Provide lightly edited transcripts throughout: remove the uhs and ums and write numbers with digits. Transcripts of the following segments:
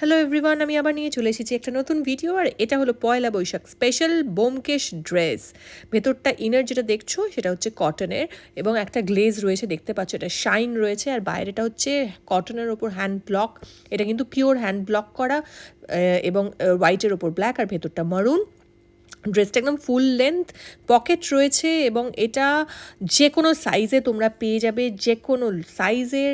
Hello everyone, আমি আবার নিয়ে চলে এসেছি একটা নতুন ভিডিও। আর এটা হলো পয়লা বৈশাখ স্পেশাল বোমকেশ ড্রেস। ভেতরটা ইনার যেটা দেখছো সেটা হচ্ছে কটনের এবং একটা গ্লেজ রয়েছে, দেখতে পাচ্ছ এটা শাইন রয়েছে। আর বাইরেটা হচ্ছে কটনের ওপর হ্যান্ড ব্লক, এটা কিন্তু পিওর হ্যান্ড ব্লক করা এবং হোয়াইটের ওপর ব্ল্যাক, আর ভেতরটা মারুন। ড্রেসটা একদম ফুল লেন্থ, পকেট রয়েছে এবং এটা যে কোনো সাইজে তোমরা পেয়ে যাবে, যে কোনো সাইজের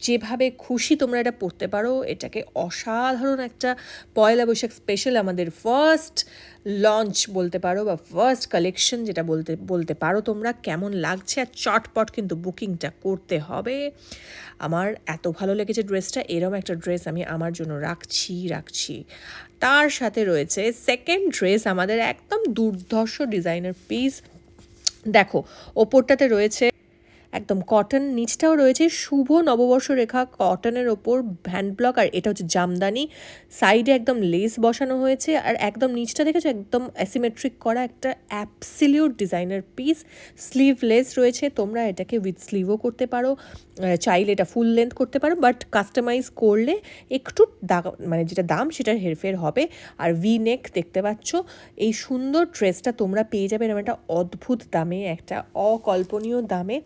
যেভাবে খুশি তোমরা এটা পরতে পারো। এটাকে অসাধারণ একটা পয়লা বৈশাখ স্পেশাল আমাদের ফার্স্ট লঞ্চ বলতে পারো, বা ফার্স্ট কালেকশন যেটা বলতে পারো তোমরা। কেমন লাগছে, আর চটপট কিন্তু বুকিংটা করতে হবে। আমার এত ভালো লেগেছে ড্রেসটা, এরম একটা ড্রেস আমি আমার জন্য রাখছি। তার সাথে রয়েছে সেকেন্ড ড্রেস, আমাদের একদম দুর্ধর্ষ ডিজাইনার পিস। দেখো ওপরটাতে রয়েছে একদম কটন, নিচটাও রয়েছে শুভ নববর্ষ রেখা কটনের ওপর হ্যান্ড ব্লক, আর এটা হচ্ছে জামদানি। সাইডে একদম লেস বসানো হয়েছে, আর একদম নিচটা দেখেছো একদম অ্যাসিমেট্রিক করা একটা অ্যাবসলিউট ডিজাইনার পিস। স্লিভলেস রয়েছে, তোমরা এটাকে উইথ স্লিভও করতে পারো, চাইলে এটা ফুল লেন্থ করতে পারো, বাট কাস্টমাইজ করলে একটু মানে যেটা দাম সেটা হেরফের হবে। আর ভি নেক দেখতে পাচ্ছ। এই সুন্দর ড্রেসটা তোমরা পেয়ে যাবে এরকম একটা অদ্ভুত দামে, একটা অকল্পনীয় দামে।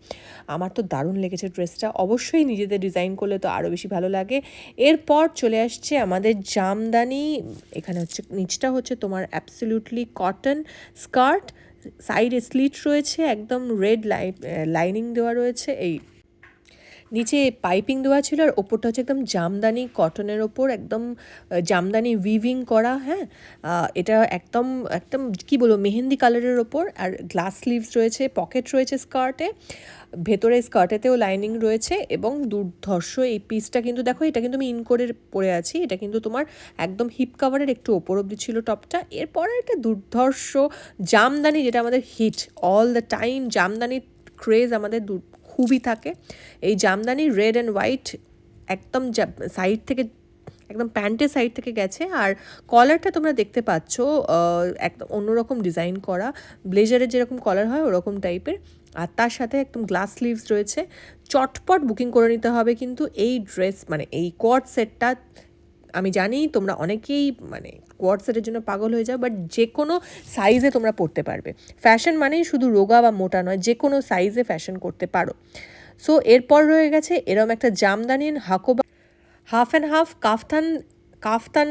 আমার তো দারুণ লেগেছে ড্রেসটা, অবশ্যই নিজেদের ডিজাইন করলে তো আরও বেশি ভালো লাগে। এরপর চলে আসছে আমাদের জামদানি। এখানে হচ্ছে নিচটা হচ্ছে তোমার অ্যাবসলিউটলি কটন স্কার্ট, সাইডে স্লিট রয়েছে, একদম রেড লাইনিং দেওয়া রয়েছে, এই নিচে পাইপিং দেওয়া ছিল, আর ওপরটা হচ্ছে একদম জামদানি কটনের ওপর একদম জামদানি উইভিং করা। হ্যাঁ, এটা একদম একদম কী বলবো, মেহেন্দি কালারের ওপর। আর গ্লাস স্লিভস রয়েছে, পকেট রয়েছে স্কার্টে, ভেতরে স্কার্টেতেও লাইনিং রয়েছে এবং দুর্ধর্ষ এই পিসটা। কিন্তু দেখো এটা কিন্তু আমি ইন করে পরে আছি, এটা কিন্তু তোমার একদম হিপ কাভারের একটু ওপর অব্দি ছিল টপটা। এরপরে একটা দুর্ধর্ষ জামদানি, যেটা আমাদের হিট অল দ্য টাইম। জামদানির ক্রেজ আমাদের খুবই থাকে। এই জামদানি রেড অ্যান্ড হোয়াইট একদম সাইড থেকে, একদম প্যান্টের সাইড থেকে গেছে। আর কলারটা তোমরা দেখতে পাচ্ছ একদম অন্যরকম ডিজাইন করা, ব্লেজারের যেরকম কলার হয় ওরকম টাইপের। আর তার সাথে একদম গ্লাস স্লিভস রয়েছে। চটপট বুকিং করে নিতে হবে কিন্তু এই ড্রেস, মানে এই কোয়ার্ড সেটটা। আমি জানি তোমরা অনেকেই মানে কোয়ার্ড সেটের জন্য পাগল হয়ে যাও, বাট যে কোনো সাইজে তোমরা পরতে পারবে। ফ্যাশন মানেই শুধু রোগা বা মোটা নয়, যে কোনো সাইজে ফ্যাশন করতে পারো। সো এরপর রয়ে গেছে এরম একটা jamdani Hakoba half and half kaftan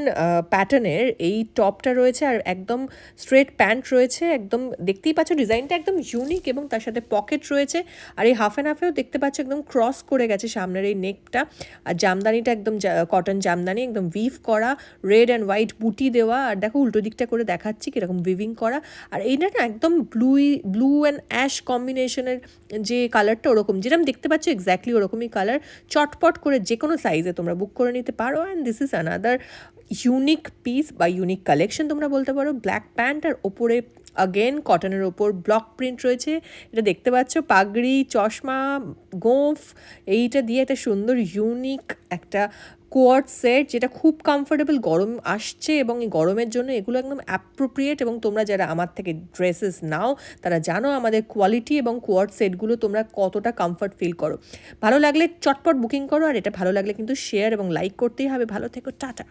প্যাটার্নের এই টপটা রয়েছে, আর একদম স্ট্রেট প্যান্ট রয়েছে। একদম দেখতেই পাচ্ছ ডিজাইনটা একদম ইউনিক, এবং তার সাথে পকেট রয়েছে। আর এই হাফ অ্যান্ড হাফেও দেখতে পাচ্ছ একদম ক্রস করে গেছে সামনের এই নেকটা। আর জামদানিটা একদম কটন জামদানি, একদম উইভ করা, রেড অ্যান্ড হোয়াইট বুটি দেওয়া। আর দেখো উল্টো দিকটা করে দেখাচ্ছি কীরকম উইভিং করা। আর এইটা না একদম ব্লু অ্যান্ড অ্যাশ কম্বিনেশনের যে কালারটা, ওরকম যেরকম দেখতে পাচ্ছ এক্স্যাক্টলি ওরকমই কালার। চটপট করে যে কোনো সাইজে তোমরা বুক করে নিতে পারো। And this is another unique piece বা ইউনিক কালেকশন তোমরা বলতে পারো। ব্ল্যাক প্যান্ট, আর ওপরে আগেন কটনের ওপর ব্লক প্রিন্ট রয়েছে। এটা দেখতে পাচ্ছ পাগড়ি, চশমা, গোঁফ, এইটা দিয়ে একটা সুন্দর ইউনিক একটা কোয়ার্ড সেট, যেটা খুব কমফোর্টেবল। গরম আসছে এবং এই গরমের জন্য এগুলো একদম অ্যাপ্রোপ্রিয়েট। এবং তোমরা যারা আমার থেকে ড্রেসেস নাও তারা জানো আমাদের কোয়ালিটি এবং কোয়ার্ড সেটগুলো তোমরা কতটা কমফর্ট ফিল করো। ভালো লাগলে চটপট বুকিং করো, আর এটা ভালো লাগলে কিন্তু শেয়ার এবং লাইক করতেই হবে। ভালো থেকো, টাটা।